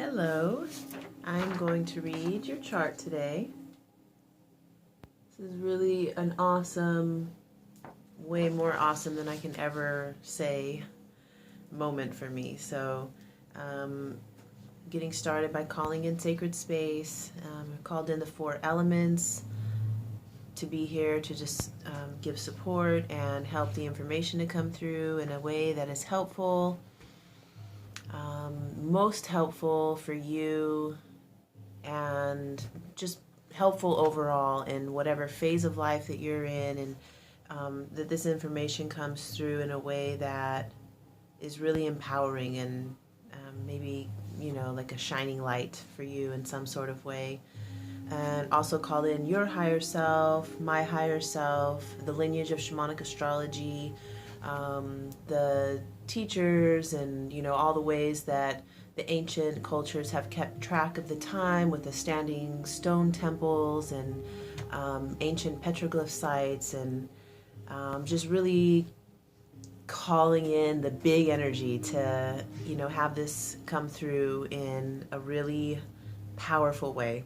Hello, I'm going to read your chart today. This is really an awesome, way more awesome than I can ever say moment for me. So, getting started by calling in sacred space. I called in the 4 elements to be here to just give support and help the information to come through in a way that is helpful. Most helpful for you and just helpful overall in whatever phase of life that you're in, and that this information comes through in a way that is really empowering and maybe, like a shining light for you in some sort of way. And also call in your higher self, my higher self, the lineage of shamanic astrology, the teachers, and all the ways that the ancient cultures have kept track of the time with the standing stone temples and ancient petroglyph sites, and just really calling in the big energy to have this come through in a really powerful way.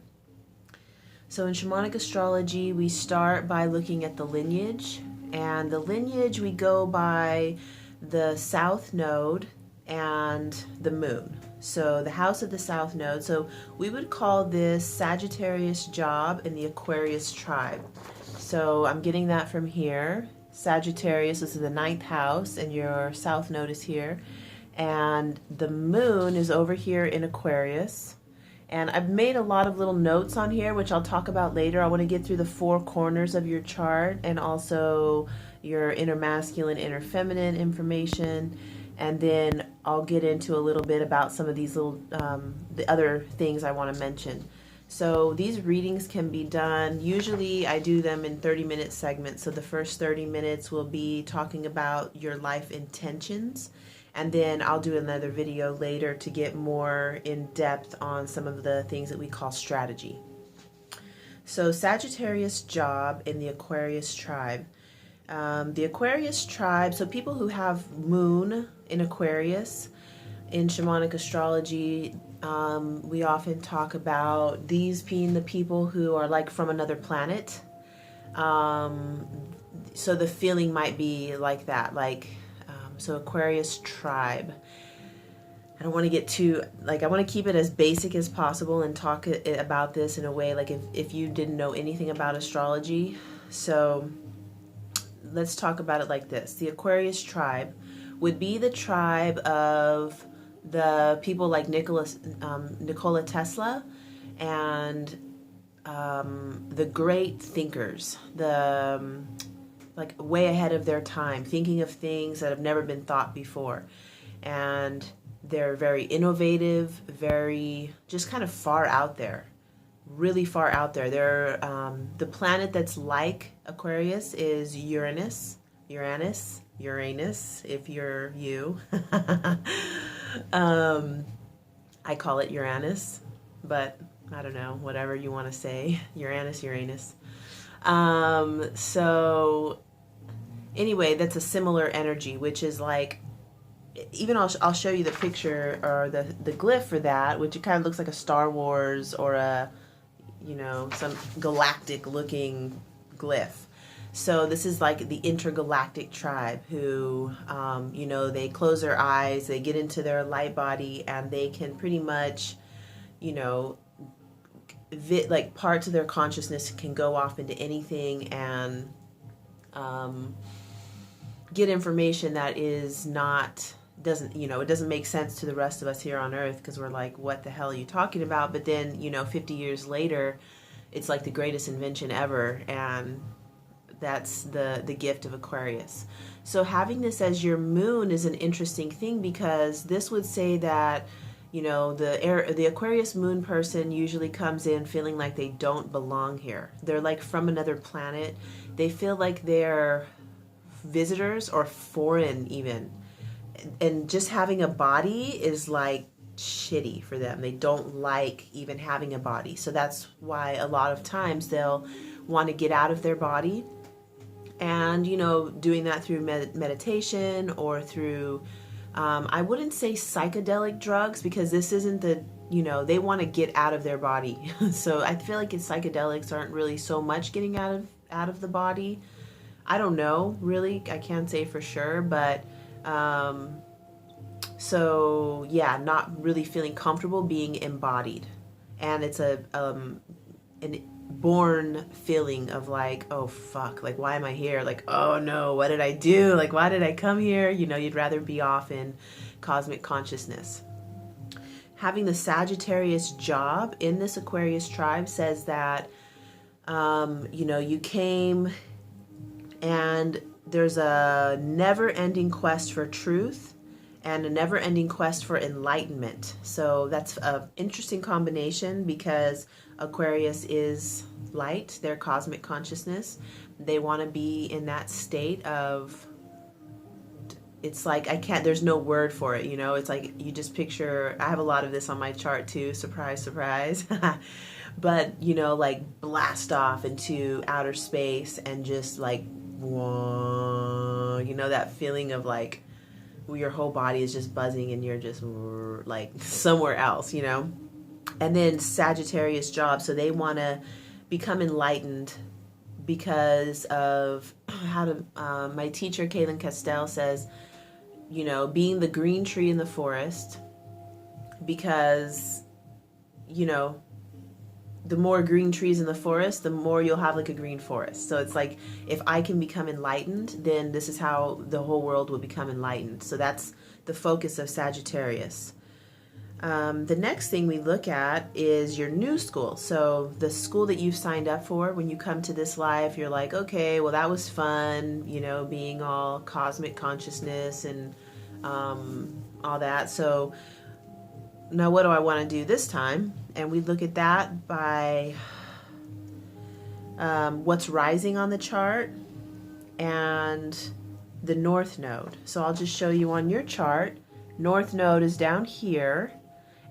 So in shamanic astrology, we start by looking at the lineage, and the lineage we go by the south node and the moon. So the house of the south node, so we would call this Sagittarius job in the Aquarius tribe. So I'm getting that from here. Sagittarius, this is the 9th house, and your south node is here. And the moon is over here in Aquarius. And I've made a lot of little notes on here, which I'll talk about later. I want to get through the 4 corners of your chart and also your inner masculine, inner feminine information. And then I'll get into a little bit about some of these little, the other things I want to mention. So these readings can be done, usually I do them in 30-minute segments. So the first 30 minutes will be talking about your life intentions. And then I'll do another video later to get more in depth on some of the things that we call strategy. So Sagittarius job in the Aquarius tribe. The Aquarius tribe, so people who have moon in Aquarius, in shamanic astrology, we often talk about these being the people who are like from another planet. So the feeling might be like that, so Aquarius tribe. I don't want to get too, I want to keep it as basic as possible and talk about this in a way like if you didn't know anything about astrology. So let's talk about it like this. The Aquarius tribe would be the tribe of the people like Nikola Tesla and the great thinkers, the way ahead of their time, thinking of things that have never been thought before. And they're very innovative, very just kind of far out there, really far out there. They're the planet that's like Aquarius is Uranus, if you're you. I call it Uranus, but I don't know, whatever you want to say, Uranus. So anyway, that's a similar energy, which is like, even I'll show you the picture or the glyph for that, which it kind of looks like a Star Wars or a, some galactic looking glyph. So this is like the intergalactic tribe who, they close their eyes, they get into their light body, and they can pretty much, parts of their consciousness can go off into anything and get information that is it doesn't make sense to the rest of us here on Earth, because we're like, what the hell are you talking about? But then 50 years later, it's like the greatest invention ever, and that's the gift of Aquarius. So having this as your moon is an interesting thing, because this would say that the Aquarius moon person usually comes in feeling like they don't belong here. They're like from another planet. They feel like they're visitors or foreign even. And just having a body is like shitty for them. They don't like even having a body. So that's why a lot of times they'll want to get out of their body. And, doing that through meditation or through I wouldn't say psychedelic drugs because this isn't the, they want to get out of their body. So I feel like psychedelics aren't really so much getting out of the body. I don't know, really. I can't say for sure, but so yeah, not really feeling comfortable being embodied. And it's an born feeling of like, oh fuck, like why am I here? Like, oh no, what did I do? Like, why did I come here? You'd rather be off in cosmic consciousness. Having the Sagittarius job in this Aquarius tribe says that you came and there's a never-ending quest for truth and a never-ending quest for enlightenment. So that's an interesting combination because Aquarius is light, their cosmic consciousness. They want to be in that state of, it's like, there's no word for it, It's like you just picture, I have a lot of this on my chart too, surprise, surprise. But, like blast off into outer space and just like, whoa, that feeling of like, your whole body is just buzzing and you're just like somewhere else, And then Sagittarius job, so they want to become enlightened because of how to, my teacher, Kaylin Castell, says, being the green tree in the forest, because, the more green trees in the forest, the more you'll have like a green forest. So it's like, if I can become enlightened, then this is how the whole world will become enlightened. So that's the focus of Sagittarius. The next thing we look at is your new school. So the school that you've signed up for when you come to this life, you're like, okay, well, that was fun, being all cosmic consciousness and all that. So now what do I want to do this time? And we look at that by what's rising on the chart and the North Node. So I'll just show you on your chart. North Node is down here.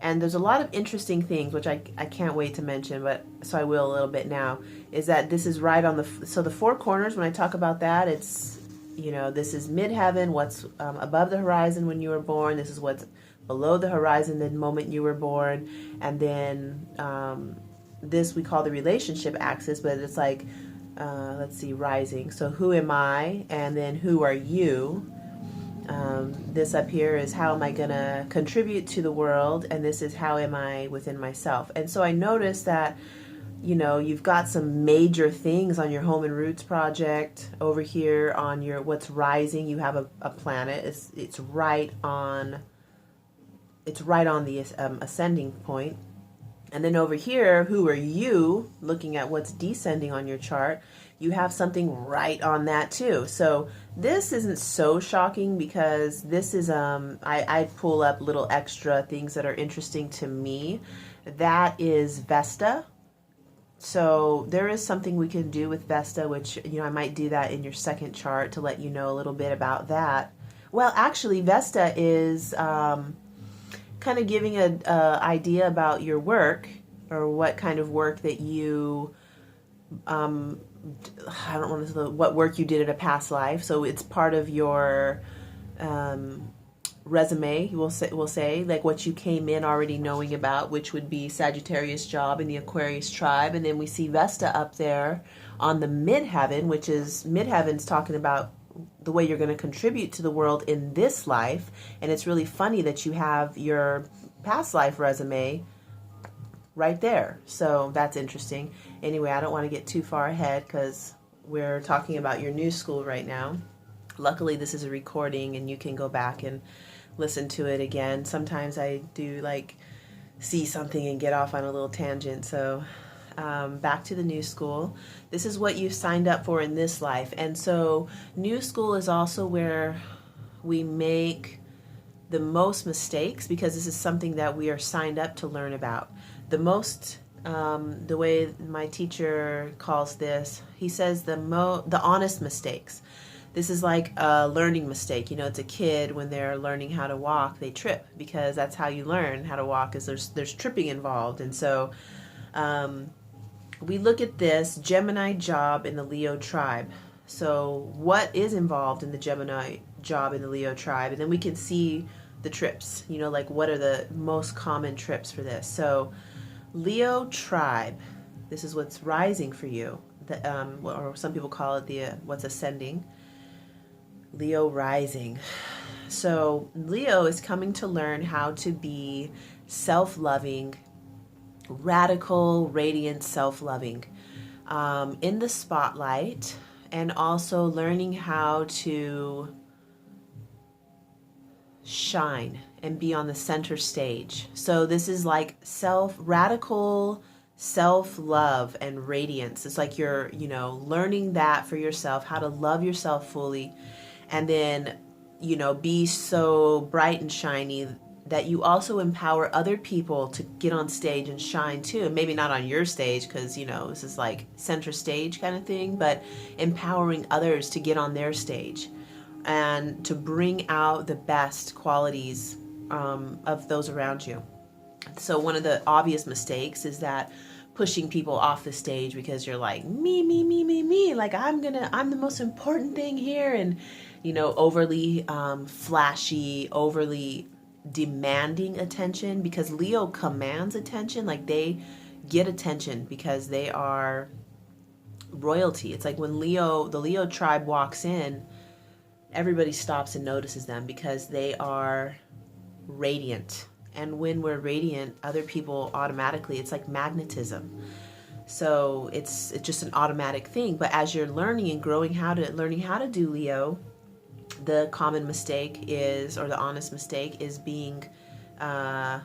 And there's a lot of interesting things, which I can't wait to mention, but so I will a little bit now, is that this is right on so the four corners, when I talk about that, it's, this is midheaven, what's above the horizon when you were born. This is what's below the horizon the moment you were born. And then this we call the relationship axis, but it's like, let's see, rising. So who am I? And then who are you? This up here is how am I going to contribute to the world, and this is how am I within myself. And so I noticed that, you've got some major things on your home and roots project. Over here on your what's rising, you have a planet. It's right on the ascending point. And then over here, who are you? Looking at what's descending on your chart, you have something right on that too. So this isn't so shocking because this is, I pull up little extra things that are interesting to me. That is Vesta. So there is something we can do with Vesta, which, I might do that in your second chart to let you know a little bit about that. Well, actually, Vesta is kind of giving an idea about your work, or what kind of work that you, I don't want to say what work you did in a past life. So it's part of your resume, we'll say, like what you came in already knowing about, which would be Sagittarius job in the Aquarius tribe. And then we see Vesta up there on the midheaven, which is, midheaven's talking about the way you're going to contribute to the world in this life. And it's really funny that you have your past life resume right there. So that's interesting. Anyway, I don't want to get too far ahead because we're talking about your new school right now. Luckily, this is a recording and you can go back and listen to it again. Sometimes I do like see something and get off on a little tangent. So back to the new school. This is what you've signed up for in this life. And so new school is also where we make the most mistakes, because this is something that we are signed up to learn about. The most, the way my teacher calls this, he says the honest mistakes. This is like a learning mistake. It's a kid when they're learning how to walk, they trip, because that's how you learn how to walk, is there's tripping involved. And so we look at this Gemini job in the Leo tribe. So what is involved in the Gemini job in the Leo tribe, and then we can see the trips, you know, like what are the most common trips for this. So Leo tribe, this is what's rising for you, or some people call it the what's ascending. Leo rising. So Leo is coming to learn how to be self-loving, radical, radiant self-loving, in the spotlight, and also learning how to shine and be on the center stage. So this is like radical self-love and radiance. It's like you're, you know, learning that for yourself, how to love yourself fully, and then, you know, be so bright and shiny that you also empower other people to get on stage and shine too. Maybe not on your stage, because, you know, this is like center stage kind of thing, but empowering others to get on their stage and to bring out the best qualities of those around you. So one of the obvious mistakes is that pushing people off the stage because you're like, me, like I'm the most important thing here, and, you know, overly flashy, overly demanding attention, because Leo commands attention. Like they get attention because they are royalty. It's like when the Leo tribe walks in, everybody stops and notices them because they are radiant. And when we're radiant, other people automatically, it's like magnetism. So it's just an automatic thing. But as you're learning and learning how to do Leo, the common mistake is, or the honest mistake is, being like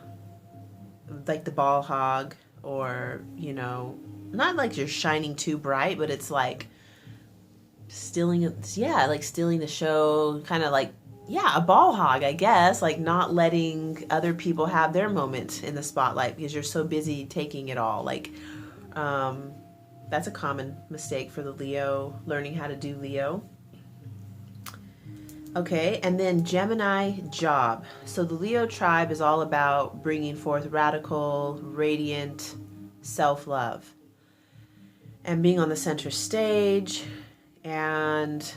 the ball hog, or, you know, not like you're shining too bright, but it's like stealing the show, kind of like, a ball hog, I guess, like not letting other people have their moment in the spotlight because you're so busy taking it all. Like, that's a common mistake for the Leo, learning how to do Leo. Okay, and then Gemini job. So the Leo tribe is all about bringing forth radical, radiant self-love and being on the center stage, and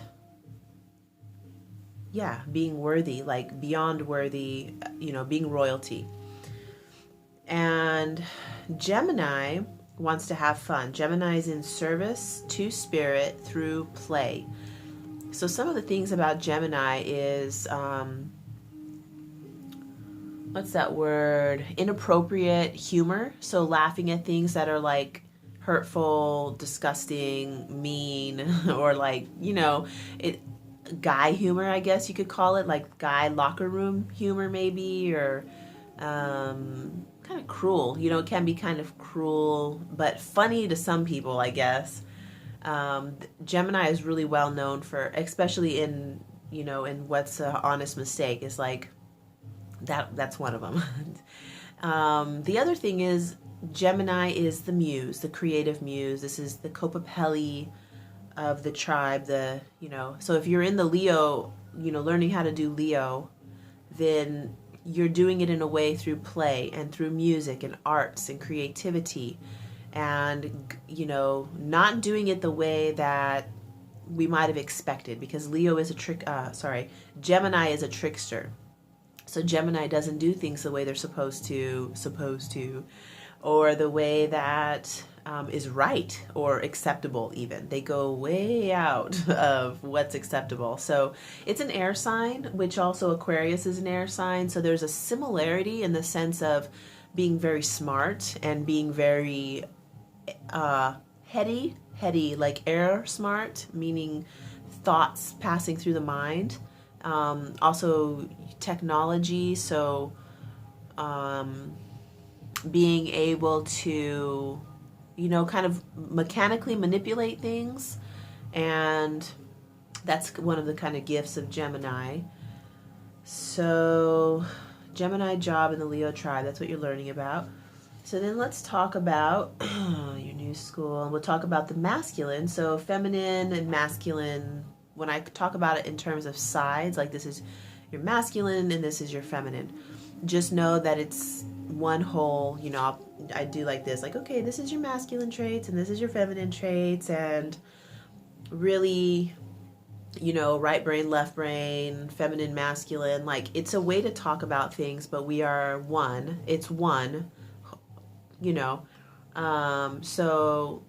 being worthy, like beyond worthy, you know, being royalty. And Gemini wants to have fun. Gemini is in service to spirit through play. So some of the things about Gemini is, what's that word? Inappropriate humor. So laughing at things that are like hurtful, disgusting, mean, or like, you know, guy humor, I guess you could call it, like guy locker room humor maybe, or kind of cruel. You know, it can be kind of cruel, but funny to some people, I guess. Gemini is really well known for, especially in, you know, in what's an honest mistake, is like that's one of them. The other thing is Gemini is the muse, the creative muse. This is the Copapelli of the tribe, so if you're in the Leo, you know, learning how to do Leo, then you're doing it in a way through play and through music and arts and creativity, and, you know, not doing it the way that we might have expected, because Leo is Gemini is a trickster. So Gemini doesn't do things the way they're supposed to, or the way that is right or acceptable even. They go way out of what's acceptable. So it's an air sign, which also Aquarius is an air sign. So there's a similarity in the sense of being very smart and being very heady, like air smart, meaning thoughts passing through the mind. Also technology, so being able to, you know, kind of mechanically manipulate things, and that's one of the kind of gifts of Gemini. So Gemini job in the Leo tribe, that's what you're learning about. So then let's talk about your new school, and we'll talk about the masculine. So feminine and masculine, when I talk about it in terms of sides, like this is your masculine and this is your feminine, just know that it's one whole. You know, I do like this, like, okay, this is your masculine traits and this is your feminine traits, and really you know, right brain, left brain, feminine, masculine. Like, it's a way to talk about things, but we are one. It's one, you know. So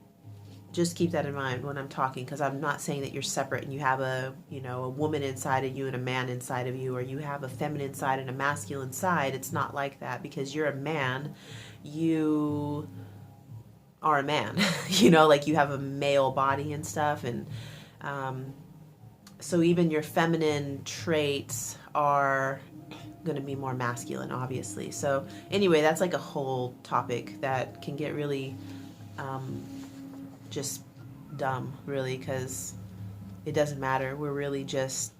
just keep that in mind when I'm talking, because I'm not saying that you're separate and you have a, you know, a woman inside of you and a man inside of you, or you have a feminine side and a masculine side. It's not like that, because you're a man. You are a man, you know, like you have a male body and stuff. And so even your feminine traits are going to be more masculine, obviously. So anyway, that's like a whole topic that can get really just dumb, really, because it doesn't matter. We're really just,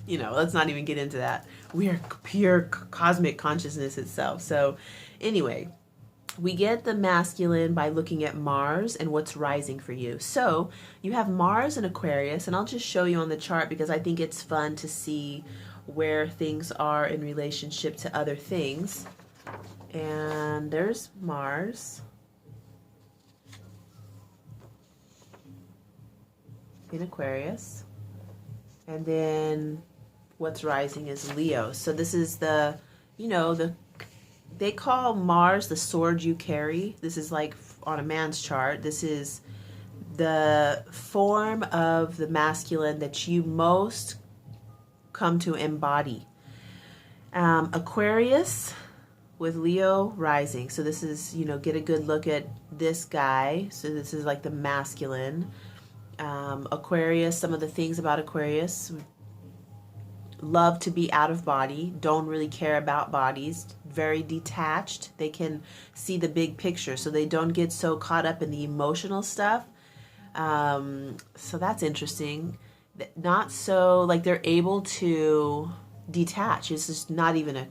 you know, let's not even get into that. We are pure cosmic consciousness itself. So anyway, we get the masculine by looking at Mars and what's rising for you. So you have Mars in Aquarius, and I'll just show you on the chart because I think it's fun to see where things are in relationship to other things. And there's Mars in Aquarius. And then what's rising is Leo. So this is the, you know, they call Mars the sword you carry. This is like on a man's chart. This is the form of the masculine that you most come to embody. Aquarius with Leo rising. So this is, you know, get a good look at this guy. So this is like the masculine. Aquarius, some of the things about Aquarius: love to be out of body, don't really care about bodies, very detached. They can see the big picture, so they don't get so caught up in the emotional stuff. So that's interesting. Not so, like, they're able to detach. It's just not even a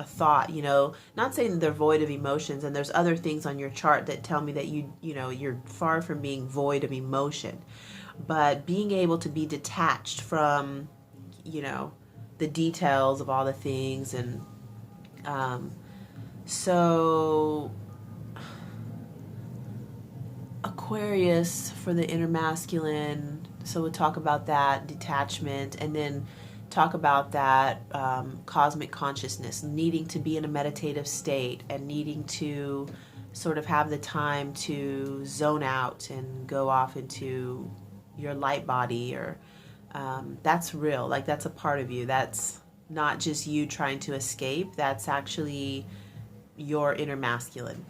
thought, you know. Not saying that they're void of emotions, and there's other things on your chart that tell me that you know, you're far from being void of emotion. But being able to be detached from, you know, the details of all the things. And so Aquarius for the inner masculine. So we'll talk about that detachment, and then talk about that cosmic consciousness, needing to be in a meditative state and needing to sort of have the time to zone out and go off into your light body. Or that's real, like that's a part of you. That's not just you trying to escape. That's actually your inner masculine.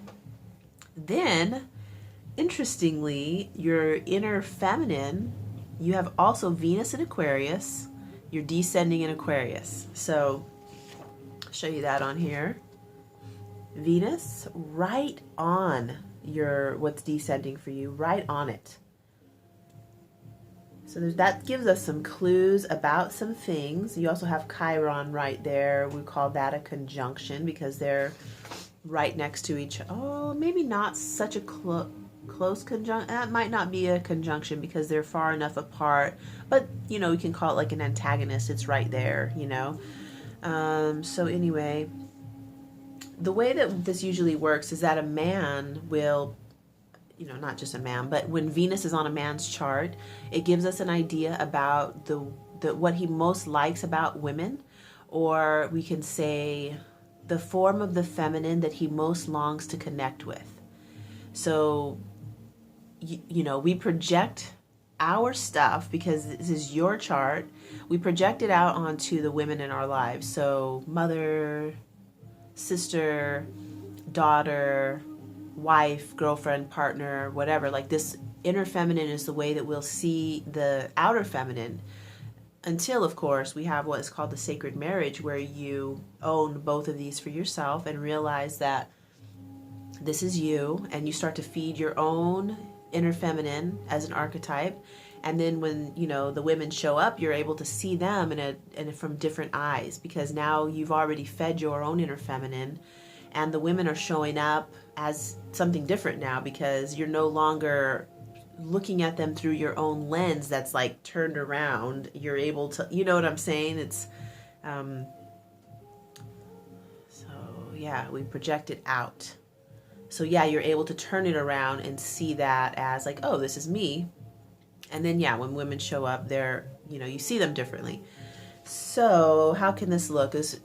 Then, interestingly, your inner feminine, you have also Venus in Aquarius. You're descending in Aquarius. So I'll show you that on here. Venus right on your what's descending for you, right on it. So that gives us some clues about some things. You also have Chiron right there. We call that a conjunction because they're right next to each other. Oh, maybe not such a close conjunction. That might not be a conjunction because they're far enough apart. But, you know, we can call it like an antagonist. It's right there, you know. So anyway, the way that this usually works is that a man will, you know, not just a man, but when Venus is on a man's chart, it gives us an idea about the what he most likes about women, or we can say the form of the feminine that he most longs to connect with. So, you know, we project our stuff because this is your chart. We project it out onto the women in our lives. So mother, sister, daughter, wife, girlfriend, partner, whatever. Like, this inner feminine is the way that we'll see the outer feminine, until, of course, we have what is called the sacred marriage, where you own both of these for yourself and realize that this is you, and you start to feed your own inner feminine as an archetype. And then when, you know, the women show up, you're able to see them from different eyes, because now you've already fed your own inner feminine, and the women are showing up as something different now, because you're no longer looking at them through your own lens that's like turned around. You're able to, you know what I'm saying? It's so yeah, we project it out. So yeah, you're able to turn it around and see that as like, oh, this is me. And then, yeah, when women show up, they're, you see them differently. So how can this look? Is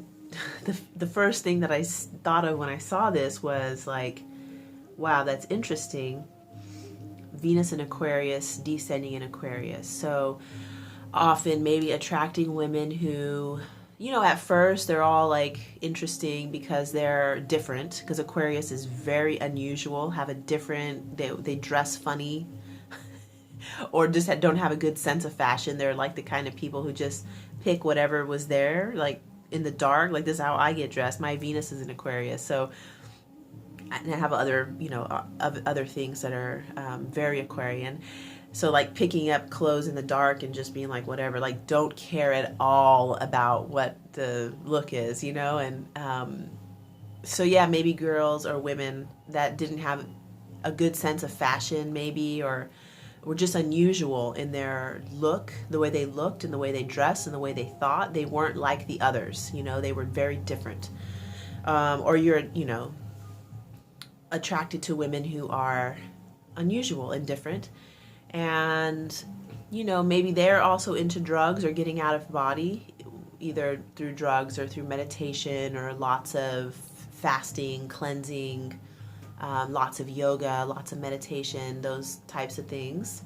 the first thing that I thought of when I saw this was like, wow, that's interesting. Venus in Aquarius, descending in Aquarius. So often maybe attracting women who, at first they're all like interesting because they're different, because Aquarius is very unusual, have a different, they dress funny or just don't have a good sense of fashion. They're like the kind of people who just pick whatever was there, like in the dark, like this is how I get dressed. My Venus is in Aquarius. So and I have other, other things that are very Aquarian. So like picking up clothes in the dark and just being like whatever, like don't care at all about what the look is, and so yeah, maybe girls or women that didn't have a good sense of fashion maybe, or were just unusual in their look, the way they looked and the way they dressed and the way they thought. They weren't like the others, they were very different. Or you're, attracted to women who are unusual and different, and maybe they're also into drugs or getting out of body, either through drugs or through meditation or lots of fasting, cleansing, lots of yoga, lots of meditation, those types of things.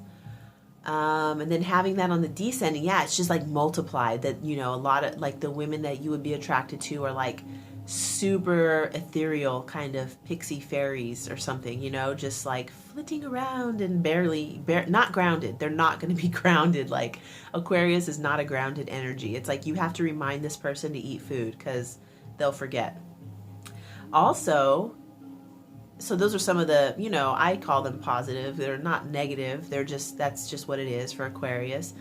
And then having that on the descending, yeah, it's just like multiplied, that a lot of like the women that you would be attracted to are like super ethereal, kind of pixie fairies or something, just like flitting around and not grounded. They're not going to be grounded. Like Aquarius is not a grounded energy. It's like you have to remind this person to eat food because they'll forget. Also, so those are some of the, I call them positive. They're not negative. That's just what it is for Aquarius.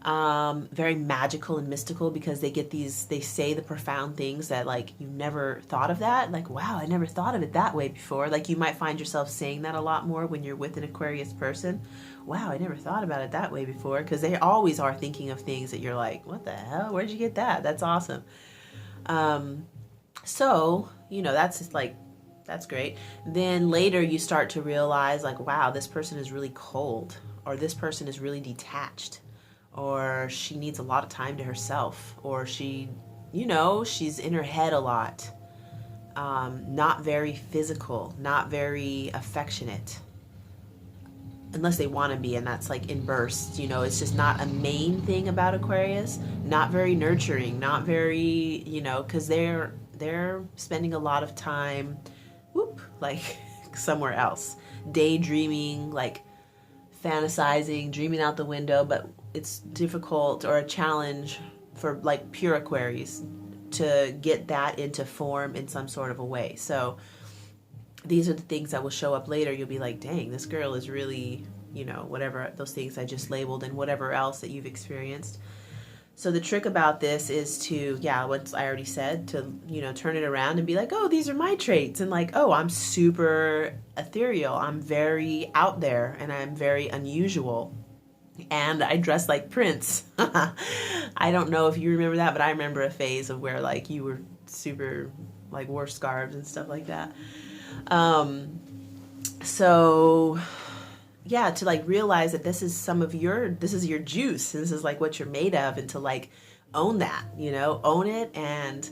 Very magical and mystical, because they say the profound things that like you never thought of that. Like, wow, I never thought of it that way before. Like you might find yourself saying that a lot more when you're with an Aquarius person. Wow, I never thought about it that way before, because they always are thinking of things that you're like, what the hell? Where'd you get that? That's awesome. So, that's just like, that's great. Then later you start to realize like, wow, this person is really cold, or this person is really detached, or she needs a lot of time to herself, or she, she's in her head a lot, not very physical, not very affectionate, unless they want to be, and that's like in bursts, it's just not a main thing about Aquarius. Not very nurturing, not very, because they're spending a lot of time, like somewhere else, daydreaming, like fantasizing, dreaming out the window, but it's difficult or a challenge for like pure Aquarius to get that into form in some sort of a way. So these are the things that will show up later. You'll be like, dang, this girl is really, whatever those things I just labeled and whatever else that you've experienced. So the trick about this is to, what I already said, to, turn it around and be like, oh, these are my traits. And like, oh, I'm super ethereal. I'm very out there and I'm very unusual. And I dress like Prince. I don't know if you remember that, but I remember a phase of where like you were super, like wore scarves and stuff like that. So yeah, to like realize that this is your juice. This is like what you're made of, and to like own that, own it, and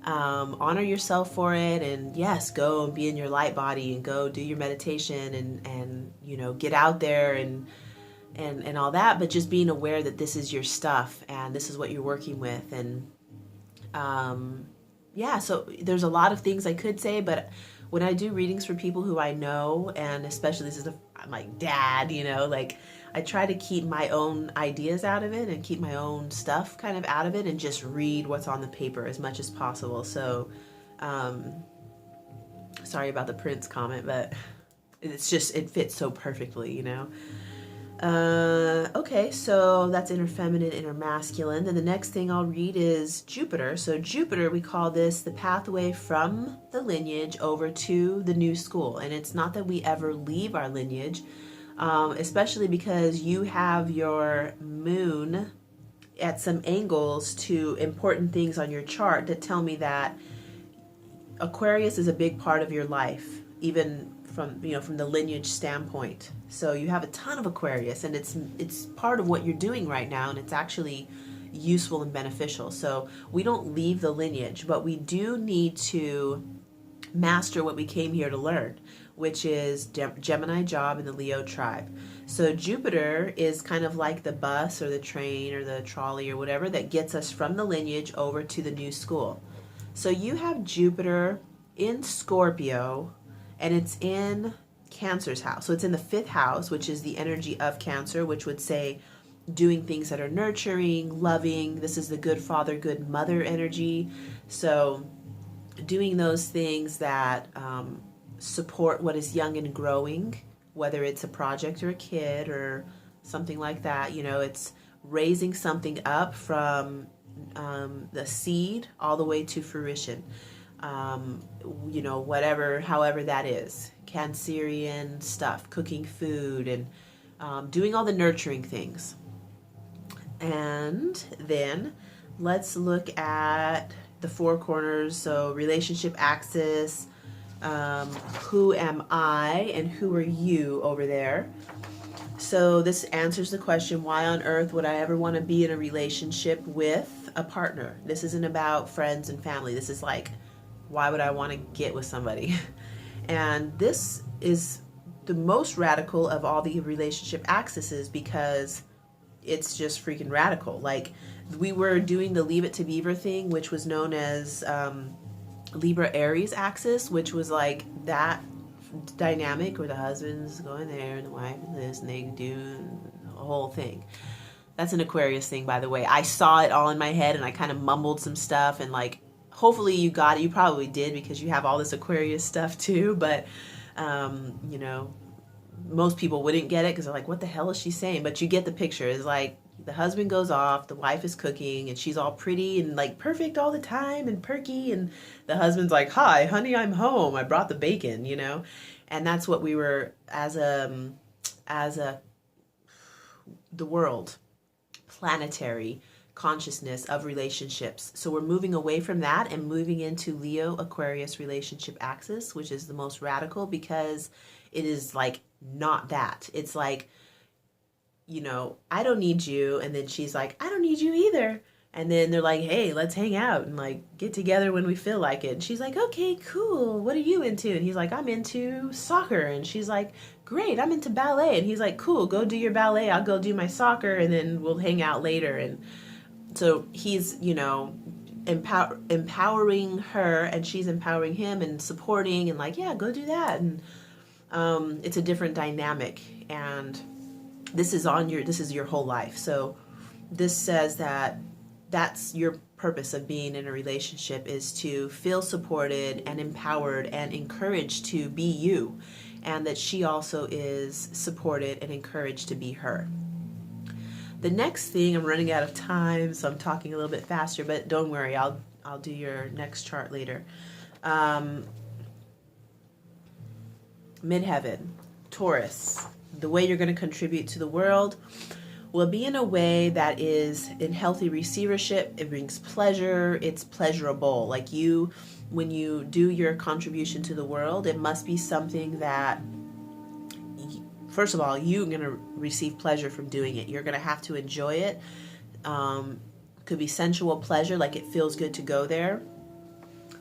honor yourself for it. And yes, go and be in your light body and go do your meditation and get out there and all that, but just being aware that this is your stuff and this is what you're working with. And so there's a lot of things I could say, but when I do readings for people who I know, and especially this is my dad, like I try to keep my own ideas out of it and keep my own stuff kind of out of it and just read what's on the paper as much as possible. So sorry about the Prince comment, but it fits so perfectly, Okay, so that's inner feminine, inner masculine. Then the next thing I'll read is Jupiter. So Jupiter, we call this the pathway from the lineage over to the new school. And it's not that we ever leave our lineage, especially because you have your moon at some angles to important things on your chart that tell me that Aquarius is a big part of your life, even from the lineage standpoint. So you have a ton of Aquarius, and it's part of what you're doing right now, and it's actually useful and beneficial. So we don't leave the lineage, but we do need to master what we came here to learn, which is Gemini job in the Leo tribe. So Jupiter is kind of like the bus or the train or the trolley or whatever that gets us from the lineage over to the new school. So you have Jupiter in Scorpio, and it's in Cancer's house. So it's in the 5th house, which is the energy of Cancer, which would say doing things that are nurturing, loving. This is the good father, good mother energy. So doing those things that support what is young and growing, whether it's a project or a kid or something like that. It's raising something up from the seed all the way to fruition. However that is. Cancerian stuff, cooking food, and doing all the nurturing things. And then let's look at the 4 corners. So relationship axis, who am I and who are you over there? So this answers the question, why on earth would I ever want to be in a relationship with a partner? This isn't about friends and family. This is like, why would I want to get with somebody? And this is the most radical of all the relationship axes because it's just freaking radical. Like, we were doing the Leave It to Beaver thing, which was known as Libra Aries axis, which was like that dynamic where the husband's going there and the wife and this, and they do the whole thing. That's an Aquarius thing, by the way. I saw it all in my head and I kind of mumbled some stuff, and like, hopefully you got it. You probably did because you have all this Aquarius stuff too, but most people wouldn't get it because they're like, what the hell is she saying? But you get the picture. It's like the husband goes off, the wife is cooking, and she's all pretty and like perfect all the time and perky, and the husband's like, hi honey, I'm home, I brought the bacon. And that's what we were as the world, planetary consciousness of relationships. So we're moving away from that and moving into Leo Aquarius relationship axis, which is the most radical because it is like not that. It's like, I don't need you, and then she's like, I don't need you either. And then they're like, hey, let's hang out and like get together when we feel like it. And she's like, okay, cool. What are you into? And he's like, I'm into soccer. And she's like, great, I'm into ballet. And he's like, cool, go do your ballet. I'll go do my soccer, and then we'll hang out later. And so he's, empowering her, and she's empowering him and supporting and like, yeah, go do that. And it's a different dynamic. And this is your whole life. So this says that that's your purpose of being in a relationship, is to feel supported and empowered and encouraged to be you, and that she also is supported and encouraged to be her. The next thing, I'm running out of time, so I'm talking a little bit faster, but don't worry, I'll do your next chart later. Midheaven, Taurus, the way you're going to contribute to the world will be in a way that is in healthy receivership. It brings pleasure. It's pleasurable. Like when you do your contribution to the world, it must be something that, first of all, you're going to receive pleasure from doing it. You're going to have to enjoy it. Could be sensual pleasure, like it feels good to go there,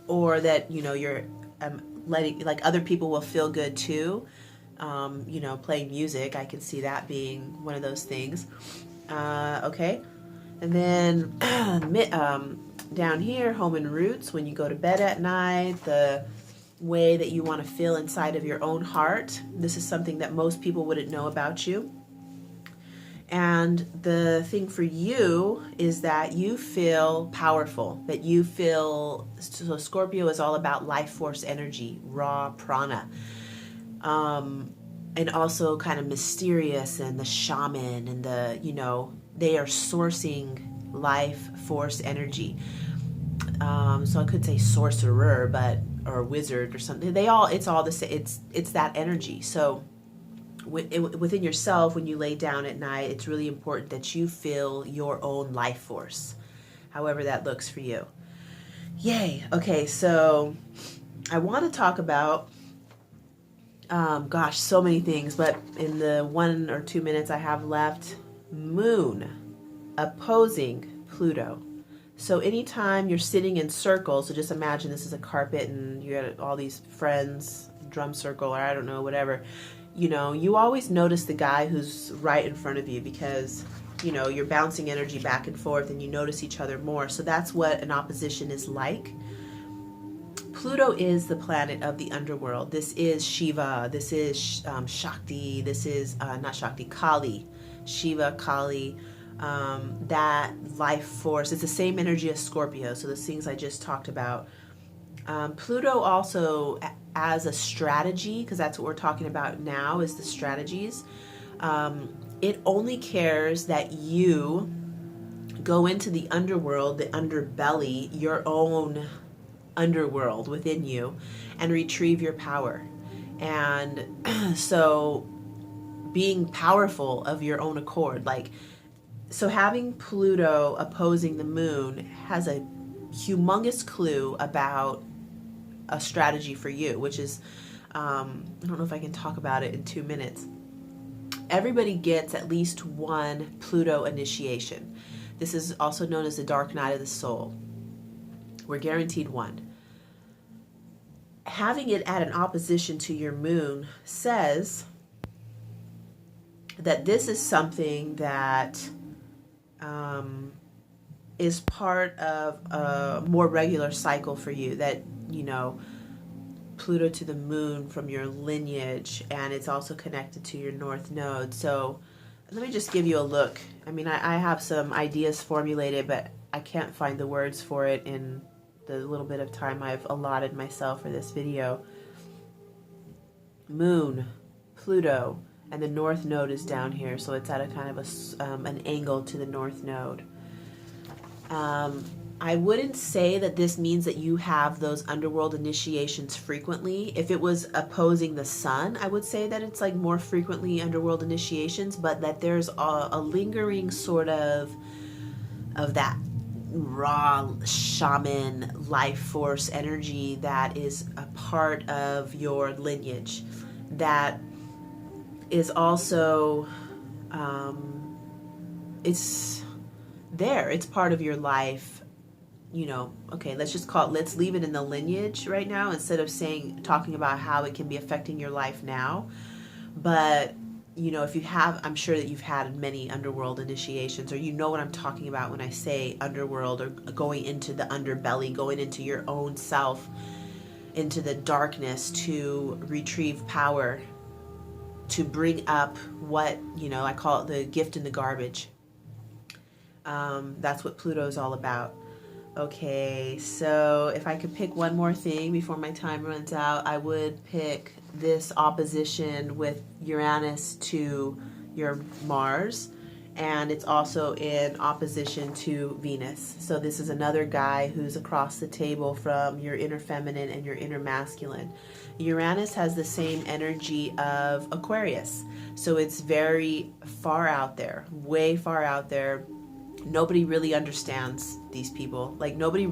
or that, you're letting, like, other people will feel good too. Playing music, I can see that being one of those things. Okay. And then down here, home and roots, when you go to bed at night, the way that you want to feel inside of your own heart. This is something that most people wouldn't know about you. And the thing for you is that you feel powerful, that you feel, so Scorpio is all about life force energy, raw prana. And also kind of mysterious, and the shaman and the, they are sourcing life force energy. So I could say sorcerer, or wizard or something. It's all the same. It's that energy. So within yourself, when you lay down at night, it's really important that you feel your own life force, however that looks for you. Yay. Okay. So I want to talk about Gosh, so many things, but in the 1 or 2 minutes I have left, Moon opposing Pluto. So anytime you're sitting in circles, so just imagine this is a carpet and you got all these friends, drum circle, or I don't know, whatever, you always notice the guy who's right in front of you because, you're bouncing energy back and forth and you notice each other more. So that's what an opposition is like. Pluto is the planet of the underworld. This is Shiva. This is Shakti. This is not Shakti, Kali. Shiva, Kali. That life force. It's the same energy as Scorpio. So the things I just talked about. Pluto also as a strategy, because that's what we're talking about now, is the strategies. It only cares that you go into the underworld, the underbelly, your own underworld within you, and retrieve your power. And so being powerful of your own accord, so having Pluto opposing the moon has a humongous clue about a strategy for you, which is I don't know if I can talk about it in 2 minutes. Everybody gets at least one Pluto initiation. This is also known as the dark night of the soul. We're guaranteed one. Having it at an opposition to your moon says that this is something that is part of a more regular cycle for you, that, Pluto to the moon from your lineage, and it's also connected to your north node. So let me just give you a look. I mean, I have some ideas formulated, but I can't find the words for it in the little bit of time I've allotted myself for this video. Moon, Pluto, and the north node is down here, so it's at a kind of an angle to the north node. I wouldn't say that this means that you have those underworld initiations frequently. If it was opposing the sun, I would say that it's more frequently underworld initiations, but that there's a lingering sort of that raw shaman life force energy that is a part of your lineage, that is also it's there, it's part of your life. Okay, let's leave it in the lineage right now, instead of talking about how it can be affecting your life now. But if you have, I'm sure that you've had many underworld initiations, or what I'm talking about when I say underworld, or going into the underbelly, going into your own self, into the darkness to retrieve power, to bring up what, I call it the gift in the garbage. That's what Pluto is all about. Okay, so if I could pick one more thing before my time runs out, I would pick this opposition with Uranus to your Mars, and it's also in opposition to Venus. So this is another guy who's across the table from your inner feminine and your inner masculine. Uranus has the same energy of Aquarius, so it's very far out there, way far out there. Nobody really understands these people. Nobody